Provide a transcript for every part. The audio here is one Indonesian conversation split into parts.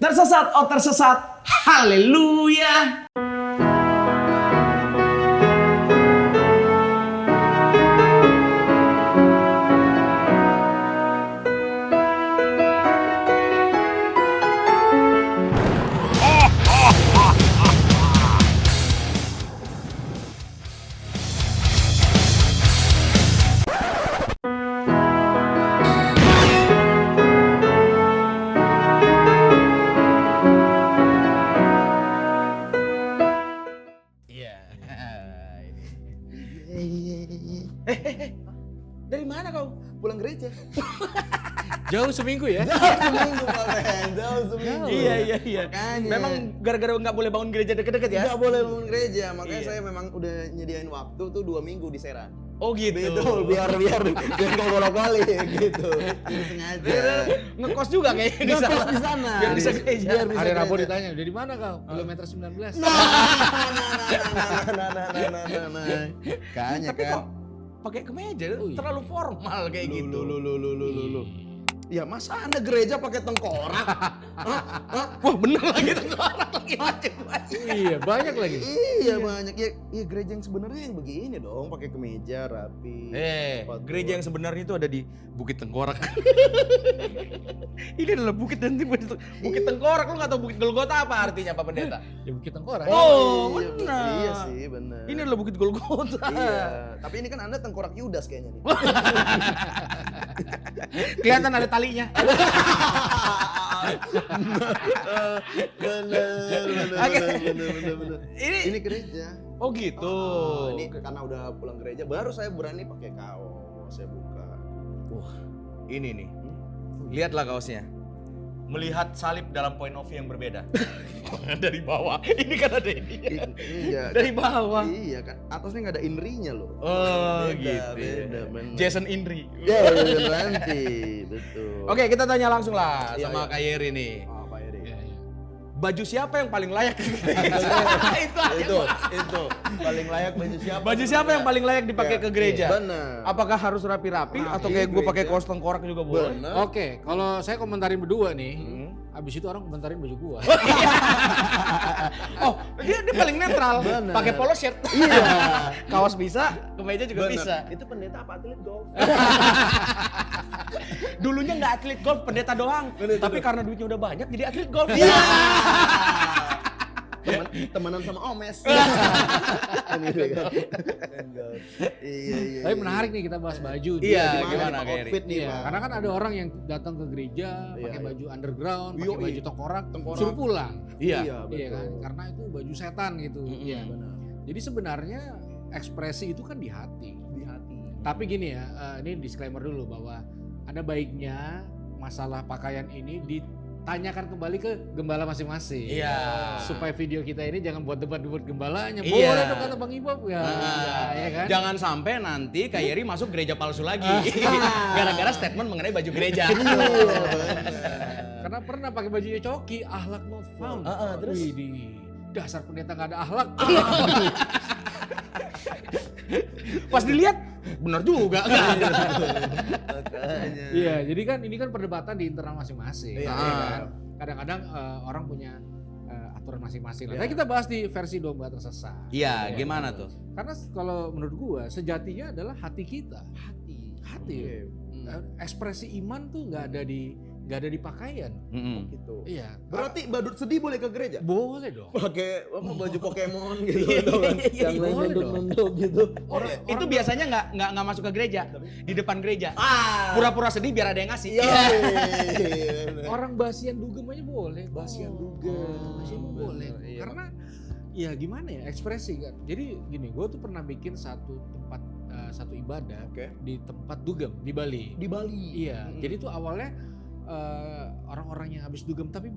Tersesat, oh tersesat. Haleluya. Dari mana kau? Pulang gereja? Jauh seminggu ya? Jauh seminggu kalian, jauh seminggu. Iya. Makanya. Memang gara-gara nggak boleh bangun gereja deket-deket ya? Nggak boleh bangun gereja, makanya Iya. saya memang udah nyediain waktu tuh 2 minggu di Serang. Oh gitu. Betul, biar nggak bolak-balik gitu. Jadi sengaja. Ngekos juga kayaknya di sana. Ngekos di sana. Biar bisa gereja. Biar bisa Hari Rabu gereja. ditanya, dari mana kau? Kilometer 19. Nah. Kayaknya Tapi kan. kok pakai kemeja Oh, iya. terlalu formal kayak gitu. Lu. Ya masa anda gereja pakai tengkorak? Wah bener lagi tengkorak lagi macam-macam. Iya, banyak lagi. Iya banyak ya gereja yang sebenarnya yang begini dong, pakai kemeja rapi. Gereja yang sebenarnya itu ada di Bukit Tengkorak. Ini adalah Bukit Tengkorak. Lu nggak tahu Bukit Golgota apa artinya Pak Pendeta? Ya Bukit Tengkorak. Oh, iya, benar. Iya sih benar. Ini adalah Bukit Golgota. Iya, tapi ini kan anda tengkorak Yudas kayaknya nih. Kelihatan ada talinya. Bener. Ini gereja. Oh gitu. Ini karena udah pulang gereja, baru saya berani pakai kaos. Saya buka. Ini nih. Lihatlah kaosnya. Melihat salib dalam point of view yang berbeda. Dari bawah. Ini kan ada ini. Iya. Dari bawah. Iya kan, atasnya nggak ada inrinya loh. Oh Beda, gitu. bener. Jason Indri. Ya, nanti, betul. Oke, kita tanya langsung lah Iya, sama iya. Kak Yeri nih. Apa ya, Dek? Iya. Baju siapa yang paling layak? Itu aja. Itu paling layak baju siapa? Baju siapa yang paling layak dipakai ke gereja? Benar. Apakah harus rapi-rapi Rapi atau kayak gue pakai gereja. kaos tengkorak juga boleh? Benar. Oke, kalau saya komentarin berdua nih, Hmm. abis itu orang komentarin baju gua. Oh, dia paling netral. Benar. Pakai polo shirt. Iya. Kaos bisa, kemeja juga Benar. bisa. Itu pendeta apa atlet golf? Dulunya nggak atlet golf, pendeta doang. Tapi karena duitnya udah banyak jadi atlet golf. Iya. Temenan sama Omes. Ini dia kan. Iya. Tapi menarik nih kita bahas baju. Iya, Gimana gimana, nih, Kak Eri? outfit nih, Iya, Pak? karena kan ada orang yang datang ke gereja Iya, pakai iya. baju underground, pakai Yoi. baju tengkorak, Tengkorak. suruh pulang. Iya. Iya kan? Karena itu baju setan gitu. Mm-mm. Iya. Benar. Jadi sebenarnya ekspresi itu kan di hati. Di hati. Tapi gini ya, ini disclaimer dulu bahwa ada baiknya masalah pakaian ini ditanyakan kembali ke gembala masing-masing. Iya. Supaya video kita ini jangan buat debat-debat gembalanya. Iya. Boleh dong kata Bang Ibob ya. Ya kan? Jangan sampai nanti Kak Yeri masuk gereja palsu lagi. Gara-gara statement mengenai baju gereja. Karena pernah pakai bajunya Coki, ahlak not found. Terus? Widih, dasar pendeta nggak ada ahlak. Pas dilihat, benar juga. Makanya. Iya, jadi kan ini kan perdebatan di internal masing-masing. Iya, ya iya. kan? Kadang-kadang orang punya aturan masing-masing. Iya. Nah, kita bahas di versi domba tersesat. Iya, gimana tuh? Karena kalau menurut gua sejatinya adalah hati kita. Hati. Oke. Ekspresi iman tuh nggak ada di pakaian. Mm-mm. Gitu. Iya. Berarti badut sedih boleh ke gereja? Boleh dong. Pakai apa baju Pokemon gitu Iya, kan. iya, Yang boleh nunduk-nunduk gitu. Itu biasanya nggak masuk ke gereja, di depan gereja. Ah. Pura-pura sedih biar ada yang ngasih. Iya. Orang basian dugem aja boleh. Basian dugem. Basian boleh. Bener, iya. Karena ya gimana ya ekspresi kan. Jadi gini, gue tuh pernah bikin satu tempat satu ibadah Oke. di tempat dugem di Bali. Di Bali. Iya. Jadi tuh awalnya orang-orang yang habis dugem tapi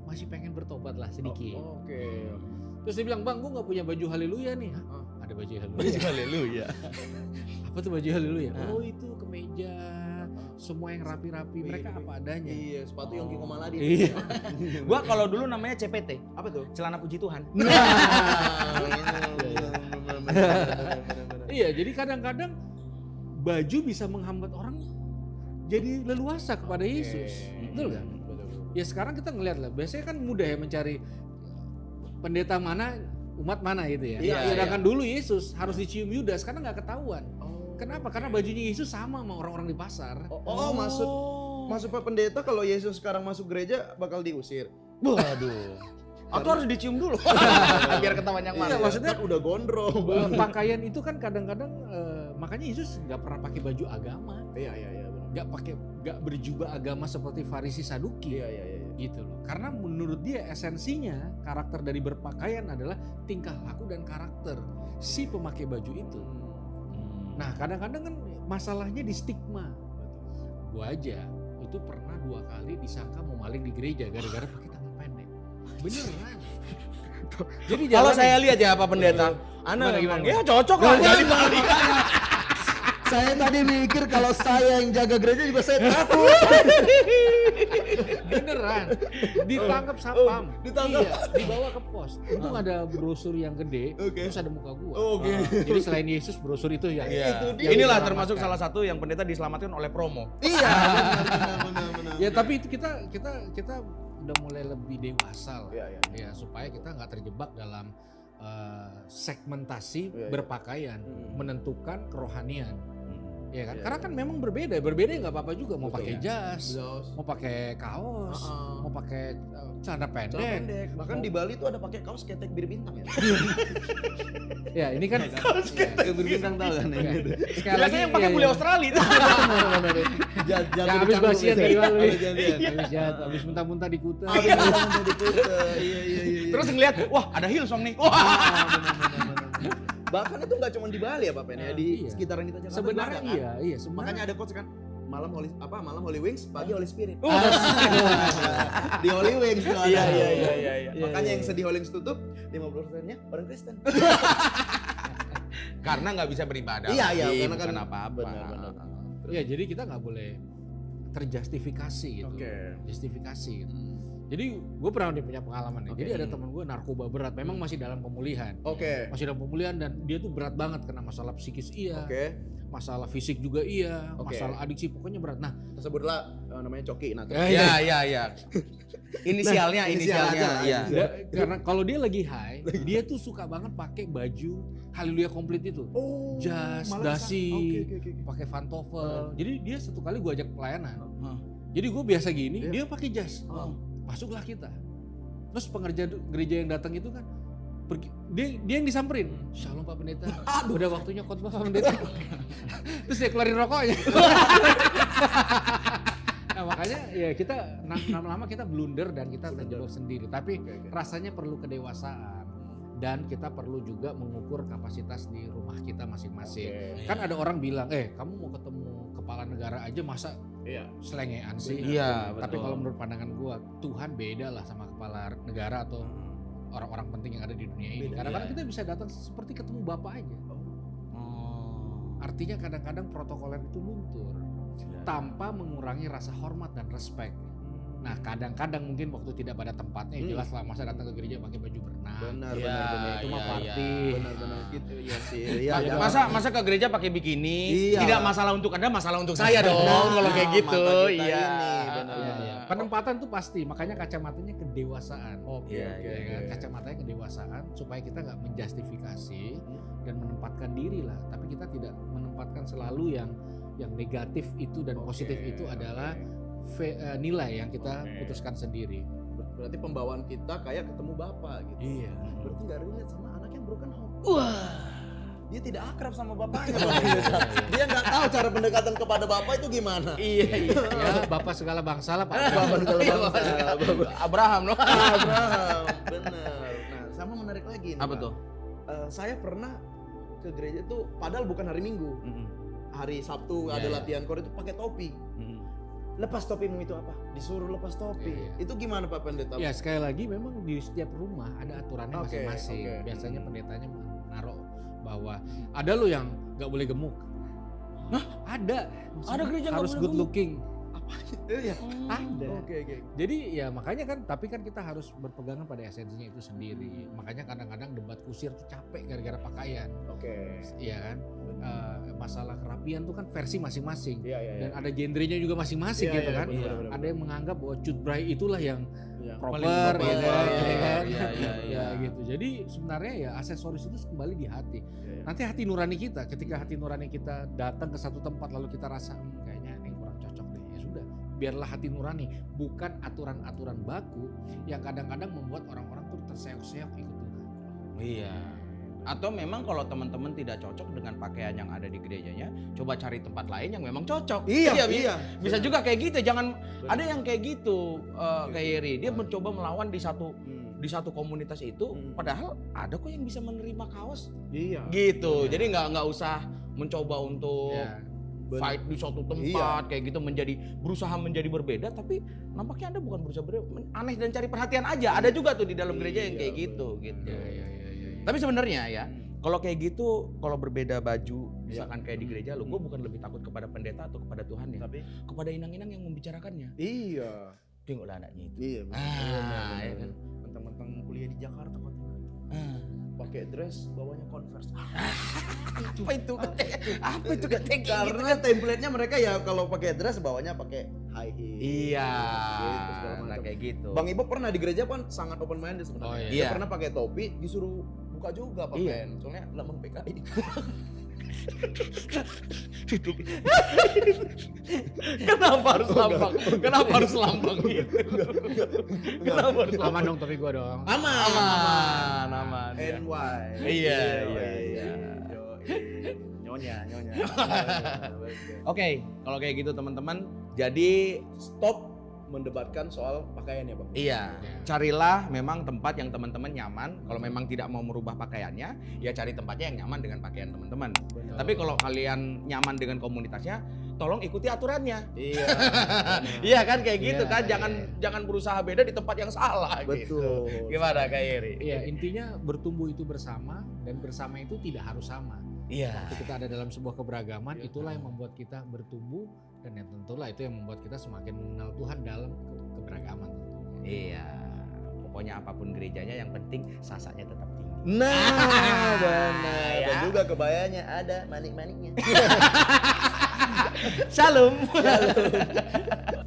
masih pengen bertobat lah sedikit. Oke. Terus dia bilang, "Bang, gue nggak punya baju haleluya nih." Hah? Ada baju haleluya. Haleluya. Apa tuh baju haleluya? Hah? Oh, itu kemeja. Semua yang rapi-rapi, mereka apa adanya. Iya, sepatu yang Kiko Maladi. Iya. Gua kalau dulu namanya CPT, Apa tuh? celana puji Tuhan. Iya, jadi kadang-kadang baju bisa menghambat orang jadi leluasa kepada Yesus. Betul kan? Ya sekarang kita ngeliat lah, biasanya kan mudah ya mencari pendeta mana, umat mana gitu ya. Iya, Sedangkan dulu Yesus harus dicium Yudas karena nggak ketahuan. Oh. Kenapa? Karena bajunya Yesus sama orang-orang di pasar. Oh, maksud Pak Pendeta kalau Yesus sekarang masuk gereja bakal diusir. Waduh. Atau harus dicium dulu. Biar ketahuan yang mana. Iya, maksudnya kan udah gondrong. pakaian itu kan kadang-kadang makanya Yesus nggak pernah pakai baju agama, Iya benar. nggak berjubah agama seperti Farisi Saduki. Iya. Gitu loh. Karena menurut dia esensinya karakter dari berpakaian adalah tingkah laku dan karakter si pemakai baju itu. Nah kadang-kadang kan masalahnya di stigma. Gua aja itu pernah 2 kali disangka mau maling di gereja gara-gara pakai tangan pendek. Beneran. Jadi Kalau jalan saya lihat ya Pak Pendeta, Gimana, gimana? ya cocok lah jadi maling. Saya tadi mikir kalau saya yang jaga gereja juga saya takut. beneran ditangkap satpam. ditangkap. Iya, dibawa ke pos. Untung ada brosur yang gede, Oke. terus ada muka gua. Oke. Jadi selain Yesus brosur itu yang Iya. Itu dia. Inilah yang termasuk diselamatkan. salah satu yang pendeta diselamatkan oleh promo. Iya, benar. Ya tapi itu kita udah mulai lebih dewasa lah. Iya. Ya supaya kita nggak terjebak dalam segmentasi Iya. berpakaian, menentukan kerohanian. Ya kan? Iya, Karena iya. kan memang berbeda ya nggak apa-apa juga. Mau Betul. pakai jas, mau pakai kaos, mau pakai celana pendek. Celana pendek. Bahkan di Bali tuh ada pakai kaos ketek bir bintang ya. Ya ini kan kaos Ketek bir bintang tahu kan yang gitu. sekali Biasanya yang pakai bule Australia itu. Ya habis basian dari malu. Iya. Habis muntah-muntah di kuta. Habis bintang di Kuta. Iya. Terus ngeliat, wah ada Hillsong nih. Wah. benar. Bahkan itu nggak cuma di Bali ya Pak Pen ya, di Iya. sekitaran kita Jakarta. Sebenarnya juga ada, kan? iya sebenarnya. Makanya ada quotes kan, malam Holy Wings, pagi Holy Spirit. Oh. Di Holy Wings tuh ada. Iya. Makanya yang sedih Holy Wings tutup 50%-nya orang Kristen. Karena nggak bisa beribadah. Iya, lagi, karena kan bukan apa-apa. benar. Ya jadi kita nggak boleh terjustifikasi gitu. Oke. Justifikasi gitu. Jadi gue pernah punya pengalaman nih. Oke. Jadi ada teman gue narkoba berat, memang masih dalam pemulihan. Oke. Masih dalam pemulihan dan dia tuh berat banget kena masalah psikis iya, Oke. masalah fisik juga iya, Oke. masalah adiksi pokoknya berat. Nah, Sebutlah namanya Coki. Nah, Iya. Inisialnya. aja. Iya. karena kalau dia lagi high, dia tuh suka banget pakai baju Haleluya komplit itu. Oh, Jas, malah dasi, Oke. pakai pantofel. Jadi dia satu kali gue ajak pelayanan. Hah. Jadi gue biasa gini, Iya. dia pakai jas. Masuklah kita. Terus pengerja gereja yang datang itu kan pergi, dia yang disamperin. Shalom Pak Pendeta. Udah waktunya khotbah Pak Pendeta. Terus dia keluarin rokoknya. Nah makanya ya kita lama-lama kita blunder dan kita terjebak sendiri. Tapi Oke. rasanya perlu kedewasaan dan kita perlu juga mengukur kapasitas di rumah kita masing-masing. Kan ada orang bilang, kamu mau ketemu kepala negara aja masa Iya. selengean sih? Iya, Tapi betul. kalau menurut pandangan gua, Tuhan beda lah sama kepala negara atau orang-orang penting yang ada di dunia ini. Beda, Kadang-kadang iya. kita bisa datang seperti ketemu Bapak aja. Oh. Artinya kadang-kadang protokoler itu luntur tanpa mengurangi rasa hormat dan respect. Nah kadang-kadang mungkin waktu tidak pada tempatnya, jelas lah masa datang ke gereja pakai baju berenang. Benar. Itu mah Iya, party. Benar gitu ya sih. Iya. Masa ke gereja pakai bikini? Iya. Tidak masalah untuk Anda, masalah untuk saya dong. Kalau kayak gitu, mata kita iya. ini, benar. Iya. Penempatan tuh pasti, makanya kacamatanya kedewasaan. Oke. Iya, Ya kan? Kacamatanya kedewasaan supaya kita nggak menjustifikasi dan menempatkan diri lah, tapi kita tidak menempatkan selalu yang negatif itu dan positif itu adalah nilai yang kita putuskan sendiri. Berarti pembawaan kita kayak ketemu Bapak gitu. Iya. Berarti nggak relate sama anak yang broken home. Wah. Dia tidak akrab sama bapaknya. Dia nggak tahu cara pendekatan kepada bapak itu gimana. Iya. Ya, Bapak segala bangsa lah Pak. Bapak segala Iya, bangsa. Abraham loh. Abraham, benar. Nah, sama menarik lagi nih. Apa Pak. tuh? Saya pernah ke gereja tuh, padahal bukan hari Minggu, hari Sabtu Iya, ada iya. latihan kor itu pakai topi. Lepas topimu itu apa? Disuruh lepas topi. Iya. Itu gimana Pak Pendeta? Ya sekali lagi memang di setiap rumah ada aturannya Oke, masing-masing. oke. Biasanya pendetanya menaruh bahwa ada lo yang nggak boleh gemuk. Nah ada Ada gereja nggak harus boleh good gemuk? looking. Apa Iya. Ada. Oke. Jadi ya makanya kan, tapi kan kita harus berpegangan pada esensinya itu sendiri. Makanya kadang-kadang debat kusir tuh capek gara-gara pakaian. Oke. Iya kan? Masalah kerapian tuh kan versi masing-masing. Iya. Dan ada genrenya juga masing-masing gitu kan. benar. Ada yang menganggap bahwa cut bray itulah yang Iya. proper, Paling gitu proper, kan. iya. Ya gitu. Jadi sebenarnya ya aksesoris itu kembali di hati. Iya. Nanti hati nurani kita, ketika hati nurani kita datang ke satu tempat lalu kita rasa kayaknya ini kurang cocok deh. Ya sudah, biarlah hati nurani, bukan aturan-aturan baku yang kadang-kadang membuat orang-orang tuh terseok-seok ikut Tuhan. Iya. Atau memang kalau teman-teman tidak cocok dengan pakaian yang ada di gerejanya, coba cari tempat lain yang memang cocok. Iya. Bisa juga kayak gitu. Jangan Benar. ada yang kayak gitu, kayak Yeri. Dia mencoba melawan di satu komunitas itu, padahal ada kok yang bisa menerima kaos. Iya. Gitu. Benar. Jadi nggak usah mencoba untuk Ya. fight di suatu tempat kayak gitu, berusaha menjadi berbeda, tapi nampaknya Anda bukan berusaha berbeda, aneh dan cari perhatian aja. Ada juga tuh di dalam gereja yang kayak gitu. Ya. Tapi sebenarnya ya, kalau kayak gitu, kalau berbeda baju, misalkan kayak di gereja, gue bukan lebih takut kepada pendeta atau kepada Tuhan ya, Tapi kepada inang-inang yang membicarakannya. iya. Tengoklah anaknya itu. Iya. Ah, ya kan. Mentang-mentang kuliah di Jakarta kok. Pakai dress, bawahnya Converse. Apa itu? Apa itu ketek gitu Karena kan? template-nya mereka ya kalau pakai dress bawahnya pakai high heel. Iya, Gitu, segala nah macam. kayak gitu. Bang Ibo pernah di gereja kan sangat open minded sebenarnya. Oh, iya. Dia Iya. pernah pakai topi disuruh buka juga pakaian. Soalnya lambang PKI. Kenapa harus lambang? Kenapa harus lambang gitu? Kenapa harus Aman lambang? dong tapi gua dong. Aman, aman. ya. NY. Iya. Nyonya. Oke, kalau kayak gitu teman-teman, jadi Stop mendebatkan soal pakaian ya Bang. iya, carilah memang tempat yang teman-teman nyaman. Kalau memang tidak mau merubah pakaiannya, ya cari tempatnya yang nyaman dengan pakaian teman-teman. Tapi kalau kalian nyaman dengan komunitasnya, tolong ikuti aturannya. Iya. Iya kan kayak gitu Iya, kan, iya, jangan berusaha beda di tempat yang salah gitu. Betul. Gimana Kak Yeri? Iya, intinya bertumbuh itu bersama, dan bersama itu tidak harus sama. Iya. Waktu kita ada dalam sebuah keberagaman, Iya. itulah yang membuat kita bertumbuh, dan yang tentulah itu yang membuat kita semakin mengenal Tuhan dalam keberagaman. Iya. Pokoknya apapun gerejanya yang penting sasanya tetap tinggi. Nah, benar. Ya. Dan juga kebayanya ada manik-maniknya. Shalom.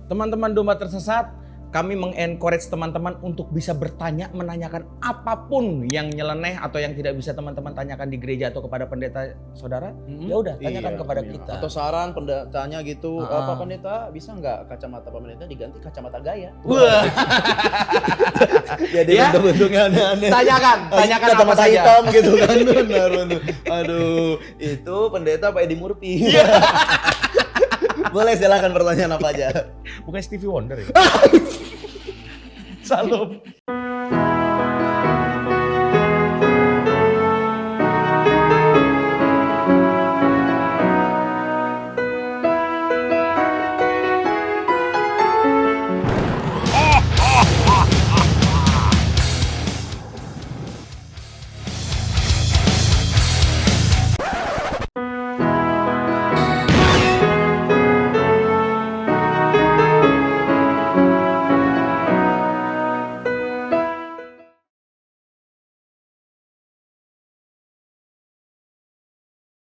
Teman-teman domba tersesat, kami mengencourage teman-teman untuk bisa bertanya, menanyakan apapun yang nyeleneh atau yang tidak bisa teman-teman tanyakan di gereja atau kepada pendeta saudara. Ya udah, tanyakan kepada kita. Atau saran pendetanya gitu, Ah. Pak Pendeta bisa nggak kacamata Pak Pendeta diganti kacamata gaya? Wah, Jadi Ya. bentuk-bentuknya aneh-aneh. tanyakan apa Kacamata saja. hitam gitu kan. Benar. Aduh, itu pendeta Pak Edi Murphy. Boleh silakan pertanyaan apa aja. Bukan Stevie Wonder ya? Shalom.